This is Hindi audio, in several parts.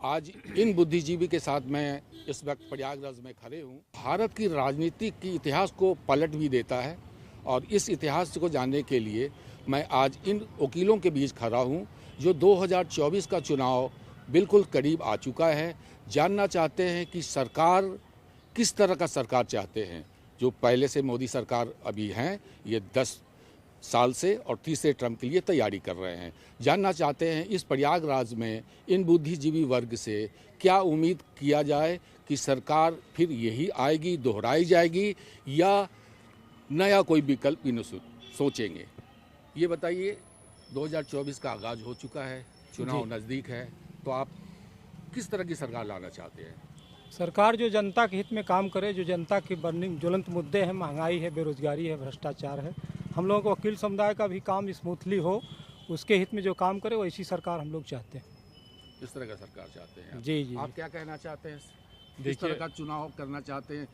आज इन बुद्धिजीवी के साथ मैं इस वक्त प्रयागराज में खड़े हूँ। भारत की राजनीति की इतिहास को पलट भी देता है और इस इतिहास को जानने के लिए मैं आज इन वकीलों के बीच खड़ा हूँ जो 2024 का चुनाव बिल्कुल करीब आ चुका है। जानना चाहते हैं कि सरकार किस तरह का सरकार चाहते हैं। जो पहले से मोदी सरकार अभी हैं, ये 10 साल से और तीसरे टर्म के लिए तैयारी कर रहे हैं। जानना चाहते हैं इस प्रयागराज में इन बुद्धिजीवी वर्ग से क्या उम्मीद किया जाए कि सरकार फिर यही आएगी, दोहराई जाएगी या नया कोई विकल्प इन सोचेंगे। ये बताइए, 2024 का आगाज हो चुका है, चुनाव नज़दीक है, तो आप किस तरह की सरकार लाना चाहते हैं? सरकार जो जनता के हित में काम करे, जो जनता के बर्निंग ज्वलंत मुद्दे हैं, महंगाई है, बेरोजगारी है, भ्रष्टाचार है, हम लोगों को वकील समुदाय का भी काम स्मूथली हो, उसके हित में जो काम करे वैसी सरकार हम लोग चाहते हैं। इस तरह का सरकार चाहते हैं जी जी। आप क्या कहना चाहते हैं? किस तरह का चुनाव करना चाहते हैं?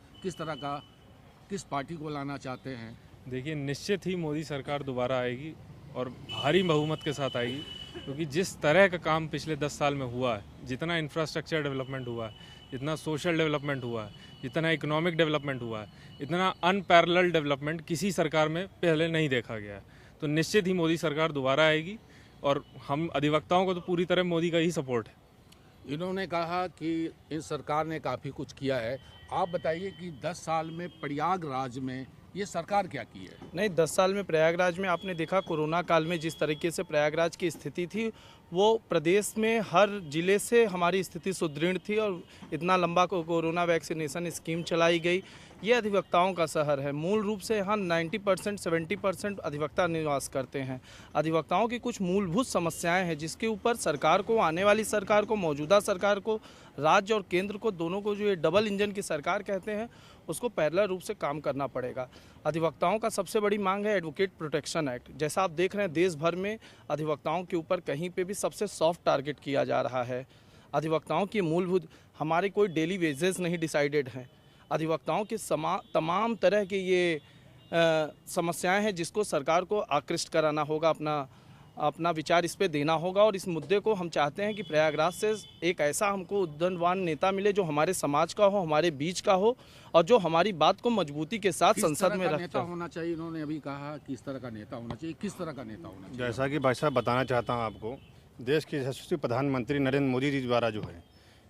किस पार्टी को लाना चाहते हैं? देखिए, निश्चित ही मोदी सरकार दोबारा आएगी और भारी बहुमत के साथ आएगी, क्योंकि जिस तरह का काम पिछले 10 साल में हुआ है, जितना इंफ्रास्ट्रक्चर डेवलपमेंट हुआ है, जितना सोशल डेवलपमेंट हुआ है, जितना इकोनॉमिक डेवलपमेंट हुआ है, इतना अनपैरेलल डेवलपमेंट किसी सरकार में पहले नहीं देखा गया है। तो निश्चित ही मोदी सरकार दोबारा आएगी और हम अधिवक्ताओं को तो पूरी तरह मोदी का ही सपोर्ट है। इन्होंने कहा कि इन सरकार ने काफ़ी कुछ किया है। आप बताइए कि 10 साल में प्रयागराज में ये सरकार क्या की है? नहीं, 10 साल में प्रयागराज में आपने देखा, कोरोना काल में जिस तरीके से प्रयागराज की स्थिति थी, वो प्रदेश में हर जिले से हमारी स्थिति सुदृढ़ थी और इतना लंबा कोरोना वैक्सीनेशन स्कीम चलाई गई। ये अधिवक्ताओं का शहर है। मूल रूप से यहाँ 90% 70% अधिवक्ता निवास करते हैं। अधिवक्ताओं की कुछ मूलभूत समस्याएं हैं जिसके ऊपर सरकार को, आने वाली सरकार को, मौजूदा सरकार को, राज्य और केंद्र को, दोनों को जो ये डबल इंजन की सरकार कहते हैं, उसको पैरेलल रूप से काम करना पड़ेगा। अधिवक्ताओं का सबसे बड़ी मांग है एडवोकेट प्रोटेक्शन एक्ट। जैसा आप देख रहे हैं, देश भर में अधिवक्ताओं के ऊपर कहीं पे भी सबसे सॉफ्ट टारगेट किया जा रहा है। अधिवक्ताओं की मूलभूत, हमारे कोई डेली वेजेस नहीं डिसाइडेड हैं। अधिवक्ताओं की तमाम तरह की ये समस्याएं हैं जिसको सरकार को आकृष्ट कराना होगा, अपना विचार इस पे देना होगा। और इस मुद्दे को हम चाहते हैं कि प्रयागराज से एक ऐसा हमको उद्यमवान नेता मिले जो हमारे समाज का हो, हमारे बीच का हो और जो हमारी बात को मजबूती के साथ संसद में रखता होना चाहिए। इन्होंने अभी कहा किस तरह का नेता होना चाहिए, किस तरह का नेता होना चाहिए? जैसा कि भाई साहब बताना चाहता हूँ आपको, देश के यशस्वी प्रधानमंत्री नरेंद्र मोदी जी द्वारा जो है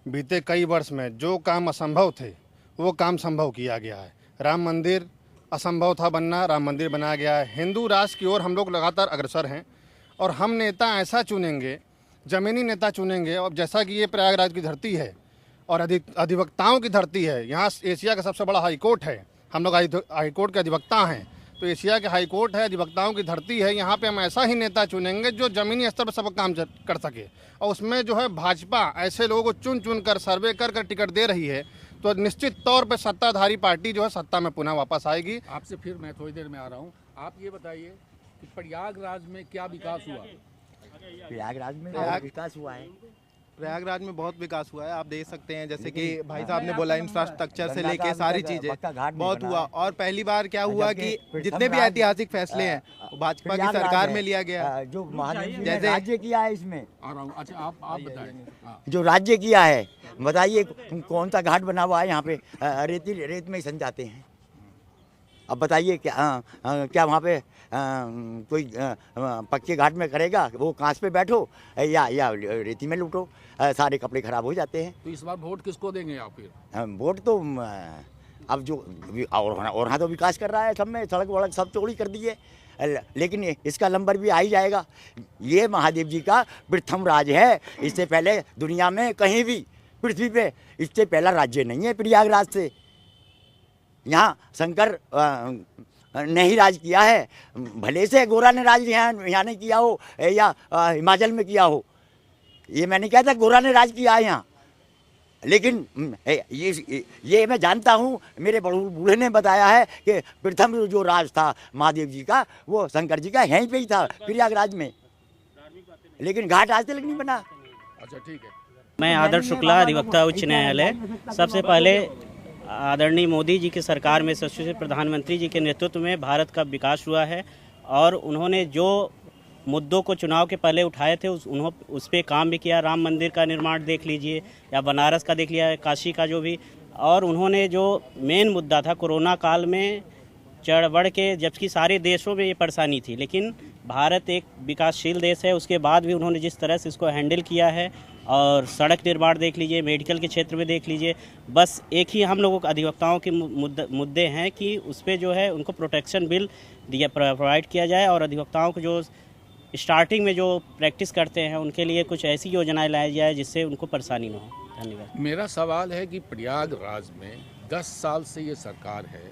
बीते कई वर्ष में जो काम असंभव थे वो काम संभव किया गया है। राम मंदिर असंभव था बनना, राम मंदिर बनाया गया है। हिंदू राष्ट्र की ओर हम लोग लगातार अग्रसर हैं और हम नेता ऐसा चुनेंगे, ज़मीनी नेता चुनेंगे। और जैसा कि ये प्रयागराज की धरती है और अधिवक्ताओं की धरती है, यहाँ एशिया का सबसे बड़ा हाई कोर्ट है, हम लोग हाई कोर्ट के अधिवक्ता हैं, तो एशिया के हाई कोर्ट है, अधिवक्ताओं की धरती है। यहाँ पे हम ऐसा ही नेता चुनेंगे जो ज़मीनी स्तर पर सब काम कर सके। और उसमें जो है भाजपा ऐसे लोगों को चुन कर सर्वे कर टिकट दे रही है, तो निश्चित तौर पर सत्ताधारी पार्टी जो है सत्ता में पुनः वापस आएगी। आपसे फिर मैं थोड़ी देर में आ रहा हूँ। आप ये बताइए कि प्रयागराज में क्या विकास हुआ? प्रयागराज में विकास हुआ है। प्रयागराज में बहुत विकास हुआ है। आप देख सकते हैं, जैसे कि भाई साहब ने बोला, इंफ्रास्ट्रक्चर से लेके सारी चीजें बहुत हुआ। और पहली बार क्या हुआ कि जितने भी ऐतिहासिक फैसले हैं भाजपा की सरकार में लिया गया। जो जैसे राज्य किया है, इसमें आ रहा हूँ। अच्छा, आप बताएं। जो राज्य किया है, बताइए कौन सा घाट बना हुआ है यहाँ पे? रेत में ही सन जाते हैं। अब बताइए क्या वहाँ पे कोई पक्के घाट में करेगा? वो कांच पे बैठो या रेती में लूटो, सारे कपड़े खराब हो जाते हैं। तो इस बार वोट किसको देंगे आप फिर? वोट तो अब जो और हाँ तो विकास कर रहा है, सब में सड़क वड़क सब चौड़ी कर दी है, लेकिन इसका नंबर भी आ ही जाएगा। ये महादेव जी का प्रथम राज है। इससे पहले दुनिया में कहीं भी पृथ्वी पे इससे पहला राज्य नहीं है प्रयागराज से। यहाँ शंकर ने ही राज किया है। भले से गोरा ने राज यहाँ नहीं किया हो या हिमाचल में किया हो, ये मैं नहीं कहता गोरा ने राज किया है यहाँ, लेकिन ये मैं जानता हूँ, मेरे बूढ़े ने बताया है कि प्रथम जो राज था महादेव जी का, वो शंकर जी का यहीं पे ही था प्रयागराज में, लेकिन घाट आज तक नहीं बना। अच्छा, ठीक है। मैं आदर्श शुक्ला, अधिवक्ता उच्च न्यायालय। सबसे पहले आदरणीय मोदी जी की सरकार में यशस्वी प्रधानमंत्री जी के नेतृत्व में भारत का विकास हुआ है और उन्होंने जो मुद्दों को चुनाव के पहले उठाए थे, उस पर काम भी किया। राम मंदिर का निर्माण देख लीजिए या बनारस का देख लिया, काशी का जो भी। और उन्होंने जो मेन मुद्दा था कोरोना काल में चढ़ बढ़ के, जबकि सारे देशों में ये परेशानी थी, लेकिन भारत एक विकासशील देश है, उसके बाद भी उन्होंने जिस तरह से इसको हैंडल किया है, और सड़क निर्माण देख लीजिए, मेडिकल के क्षेत्र में देख लीजिए। बस एक ही हम लोगों के अधिवक्ताओं के मुद्दे हैं कि उस पर जो है उनको प्रोटेक्शन बिल दिया प्रोवाइड किया जाए, और अधिवक्ताओं को जो स्टार्टिंग में जो प्रैक्टिस करते हैं उनके लिए कुछ ऐसी योजनाएं लाई जाए जिससे उनको परेशानी न हो। धन्यवाद। मेरा सवाल है कि प्रयागराज में 10 साल से ये सरकार है,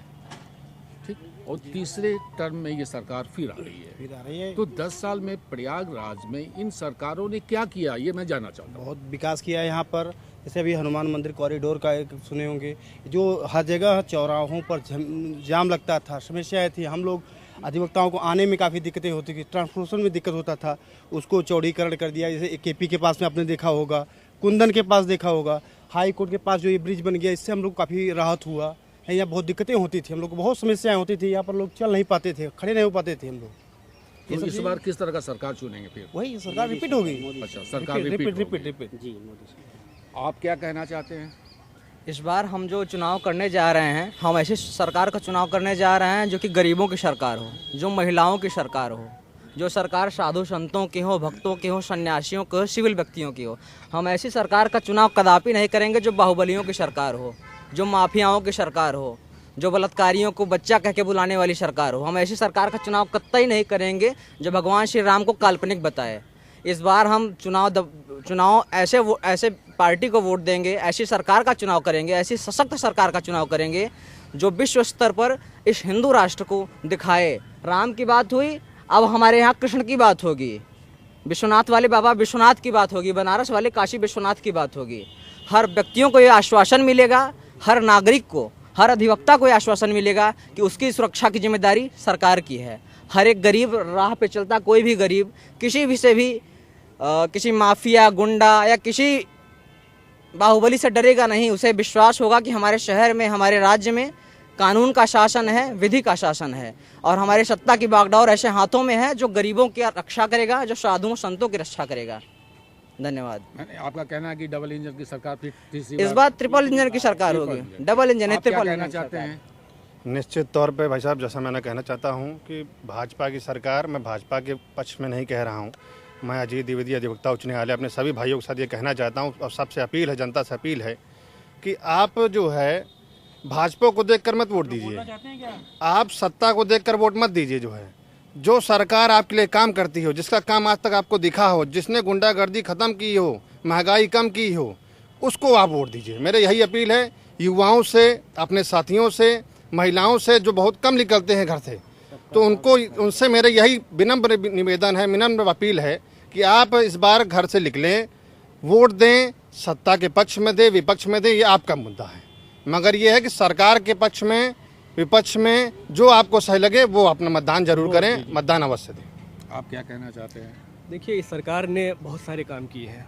ठीक, और तीसरे टर्म में ये सरकार फिर आ रही है, तो 10 साल में प्रयागराज में इन सरकारों ने क्या किया, ये मैं जानना चाहता हूँ। बहुत विकास किया है यहाँ पर। जैसे अभी हनुमान मंदिर कॉरिडोर का एक सुने होंगे, जो हर जगह चौराहों पर जाम लगता था, समस्याएं थी, हम लोग अधिवक्ताओं को आने में काफ़ी दिक्कतें होती थी, ट्रांसपोर्टेशन में दिक्कत होता था, उसको चौड़ीकरण कर दिया। जैसे केपी के पास में आपने देखा होगा, कुंदन के पास देखा होगा, हाई कोर्ट के पास जो ये ब्रिज बन गया, इससे हम लोग काफ़ी राहत हुआ है। यहाँ बहुत दिक्कतें होती थी, हम लोग को बहुत समस्याएं होती थी, यहाँ पर लोग चल नहीं पाते थे, खड़े नहीं हो पाते थे हम लोग। तो इस बार किस तरह का सरकार चुनेंगे फिर? वही सरकार रिपीट होगी। अच्छा, सरकार रिपीट। जी, मोदी सरकार। आप क्या कहना चाहते हैं? इस बार हम जो चुनाव करने जा रहे हैं, हम ऐसी सरकार का चुनाव करने जा रहे हैं जो कि गरीबों की सरकार हो, जो महिलाओं की सरकार हो, जो सरकार साधु संतों की हो, भक्तों की हो, सन्यासियों की हो, सिविल व्यक्तियों की हो। हम ऐसी सरकार का चुनाव कदापि नहीं करेंगे जो बाहुबलियों की सरकार हो, जो माफियाओं की सरकार हो, जो बलात्कारियों को बच्चा कह के बुलाने वाली सरकार हो। हम ऐसी सरकार का चुनाव कतई नहीं करेंगे जो भगवान श्री राम को काल्पनिक बताए। इस बार हम चुनाव ऐसे पार्टी को वोट देंगे, ऐसी सरकार का चुनाव करेंगे, ऐसी सशक्त सरकार का चुनाव करेंगे जो विश्व स्तर पर इस हिंदू राष्ट्र को दिखाए। राम की बात हुई, अब हमारे यहाँ कृष्ण की बात होगी, विश्वनाथ वाले बाबा विश्वनाथ की बात होगी, बनारस वाले काशी विश्वनाथ की बात होगी। हर व्यक्तियों को ये आश्वासन मिलेगा, हर नागरिक को, हर अधिवक्ता को ये आश्वासन मिलेगा कि उसकी सुरक्षा की जिम्मेदारी सरकार की है। हर एक गरीब राह पे चलता कोई भी गरीब किसी भी से भी किसी माफिया, गुंडा या किसी बाहुबली से डरेगा नहीं। उसे विश्वास होगा कि हमारे शहर में, हमारे राज्य में कानून का शासन है, विधि का शासन है, और हमारी सत्ता की बागडोर ऐसे हाथों में है जो गरीबों की रक्षा करेगा, जो साधुओं संतों की रक्षा करेगा। धन्यवाद। आपका कहना है कि डबल इंजन की सरकार फिर इस बार ट्रिपल इंजन की सरकार होगी। डबल इंजन है, ट्रिपल इंजन चाहते हैं? निश्चित तौर पे भाई साहब, जैसा मैंने कहना चाहता हूँ कि भाजपा की सरकार, मैं भाजपा के पक्ष में नहीं कह रहा हूँ, मैं अजीत द्विवेदी अधिवक्ता उच्च न्यायालय अपने सभी भाइयों के साथ ये कहना चाहता हूँ, और सबसे अपील है, जनता से अपील है कि आप जो है भाजपा को देखकर मत वोट दीजिए, आप सत्ता को देखकर वोट मत दीजिए। जो सरकार आपके लिए काम करती हो, जिसका काम आज तक आपको दिखा हो, जिसने गुंडागर्दी खत्म की हो, महंगाई कम की हो, उसको आप वोट दीजिए। मेरे यही अपील है युवाओं से, अपने साथियों से, महिलाओं से जो बहुत कम निकलते हैं घर से, तो उनसे मेरे यही विनम्र निवेदन है, विनम्र अपील है कि आप इस बार घर से निकलें, वोट दें, सत्ता के पक्ष में दें, विपक्ष में दें, ये आपका मुद्दा है, मगर ये है कि सरकार के पक्ष में, विपक्ष में जो आपको सही लगे वो अपना मतदान जरूर करें, मतदान अवश्य दें। आप क्या कहना चाहते हैं? देखिए, इस सरकार ने बहुत सारे काम किए हैं।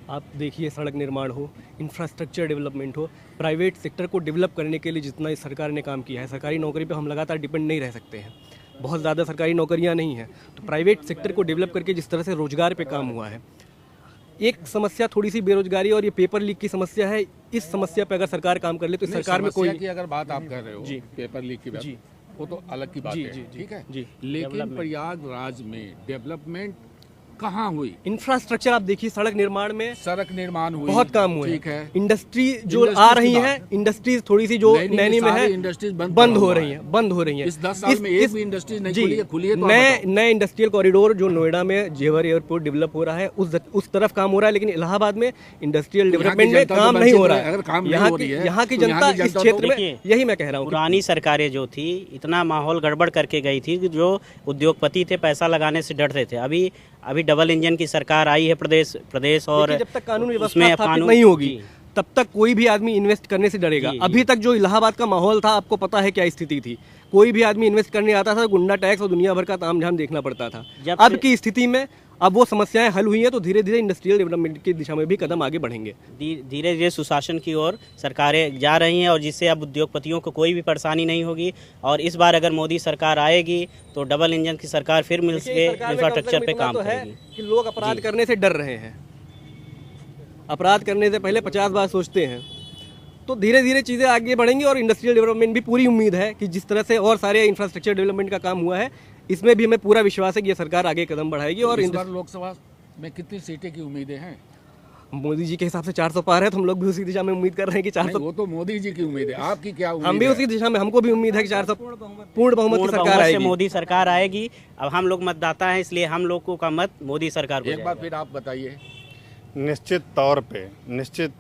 आप देखिए, सड़क निर्माण हो, इंफ्रास्ट्रक्चर डेवलपमेंट हो, प्राइवेट सेक्टर को डेवलप करने के लिए जितना इस सरकार ने काम किया है, सरकारी नौकरी पे हम लगातार डिपेंड नहीं रह सकते हैं, बहुत ज़्यादा सरकारी नौकरियां नहीं हैं, तो प्राइवेट सेक्टर को डेवलप करके जिस तरह से रोजगार पे काम हुआ है। एक समस्या थोड़ी सी बेरोजगारी और ये पेपर लीक की समस्या है, इस समस्या पे अगर सरकार काम कर ले तो सरकार में कोई की अगर बात आप कर रहे हो जी, पेपर लीक की बात जी, वो तो अलग की बात है, ठीक है जी, लेकिन प्रयागराज में डेवलपमेंट कहाँ हुई? इंफ्रास्ट्रक्चर आप देखिए, सड़क निर्माण में, सड़क निर्माण हुई, बहुत काम हुए, ठीक है। इंडस्ट्री जो आ रही है, इंडस्ट्रीज थोड़ी सी जो नैनी में है, इंडस्ट्रीज बंद हो रही है। इस 10 साल में एक भी इंडस्ट्री नहीं खुली है। नए इंडस्ट्रियल कॉरिडोर जो नोएडा में जेवर एयरपोर्ट डेवलप हो रहा है, उस तरफ काम हो रहा है, लेकिन इलाहाबाद में इंडस्ट्रियल डेवलपमेंट में काम नहीं हो रहा है। यहाँ की जनता इस क्षेत्र में, यही मैं कह रहा हूँ, पुरानी सरकारें जो थी इतना माहौल गड़बड़ करके गई थी कि जो उद्योगपति थे पैसा लगाने से डरते थे। अभी डबल इंजन की सरकार आई है प्रदेश और जब तक कानून व्यवस्था स्थापित नहीं होगी तब तक कोई भी आदमी इन्वेस्ट करने से डरेगा। अभी तक जो इलाहाबाद का माहौल था, आपको पता है क्या स्थिति थी, कोई भी आदमी इन्वेस्ट करने आता था, गुंडा टैक्स और दुनिया भर का तामझाम देखना पड़ता था। अब की स्थिति में अब वो समस्याएं हल हुई हैं तो धीरे धीरे इंडस्ट्रियल डेवलपमेंट की दिशा में भी कदम आगे बढ़ेंगे। धीरे धीरे सुशासन की ओर सरकारें जा रही हैं और जिससे अब उद्योगपतियों को कोई भी परेशानी नहीं होगी। और इस बार अगर मोदी सरकार आएगी तो डबल इंजन की सरकार फिर मिल के इंफ्रास्ट्रक्चर पे काम करेगी। कि लोग अपराध करने से डर रहे हैं, अपराध करने से पहले 50 बार सोचते हैं। तो धीरे धीरे चीज़ें आगे बढ़ेंगी और इंडस्ट्रियल डेवलपमेंट भी पूरी उम्मीद है कि जिस तरह से और सारे इंफ्रास्ट्रक्चर डेवलपमेंट का काम हुआ है इसमें भी हमें पूरा विश्वास है कि ये सरकार आगे कदम बढ़ाएगी। और इस बार लोकसभा में कितनी सीटें की उम्मीदें हैं? मोदी जी के हिसाब से 400 पार है तो हम लोग भी उसी दिशा में उम्मीद कर रहे हैं कि 400। वो तो मोदी जी की उम्मीद है, आपकी क्या उम्मीद? हम भी उसी दिशा में, हमको भी उम्मीद है कि 400 पूर्ण बहुमत की सरकार आएगी। मोदी सरकार आएगी। अब हम लोग मतदाता हैं इसलिए हम लोगों का मत मोदी सरकार को। एक बार फिर आप बताइए। निश्चित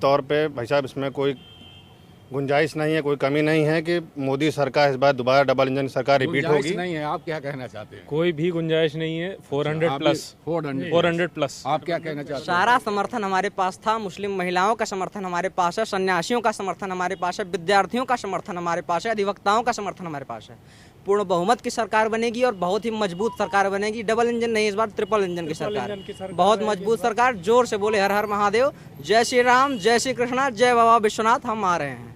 तौर पे भाई साहब इसमें कोई गुंजाइश नहीं है, कोई कमी नहीं है कि मोदी सरकार इस बार दोबारा डबल इंजन सरकार रिपीट होगी। नहीं है, आप क्या कहना चाहते हैं? कोई भी गुंजाइश नहीं है। 400 प्लस। आप क्या कहना चाहते हैं? सारा समर्थन हमारे पास था। मुस्लिम महिलाओं का समर्थन हमारे पास है, सन्यासियों का समर्थन हमारे पास है, विद्यार्थियों का समर्थन हमारे पास है, अधिवक्ताओं का समर्थन हमारे पास है। पूर्ण बहुमत की सरकार बनेगी और बहुत ही मजबूत सरकार बनेगी। डबल इंजन नहीं, इस बार ट्रिपल इंजन की सरकार। बहुत मजबूत सरकार। जोर से बोले हर हर महादेव, जय श्री राम, जय श्री कृष्णा, जय बाबा विश्वनाथ। हम आ रहे हैं।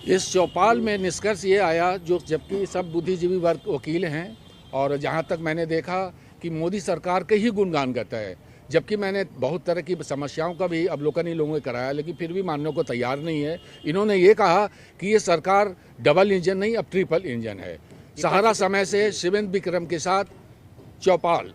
इस चौपाल में निष्कर्ष ये आया, जो जबकि सब बुद्धिजीवी वर्ग वकील हैं और जहाँ तक मैंने देखा कि मोदी सरकार के ही गुणगान गाता है, जबकि मैंने बहुत तरह की समस्याओं का भी अवलोकन इन लोगों ने कराया, लेकिन फिर भी मानने को तैयार नहीं है। इन्होंने ये कहा कि ये सरकार डबल इंजन नहीं अब ट्रिपल इंजन है। सहारा समय से शिवेंद्र विक्रम के साथ चौपाल।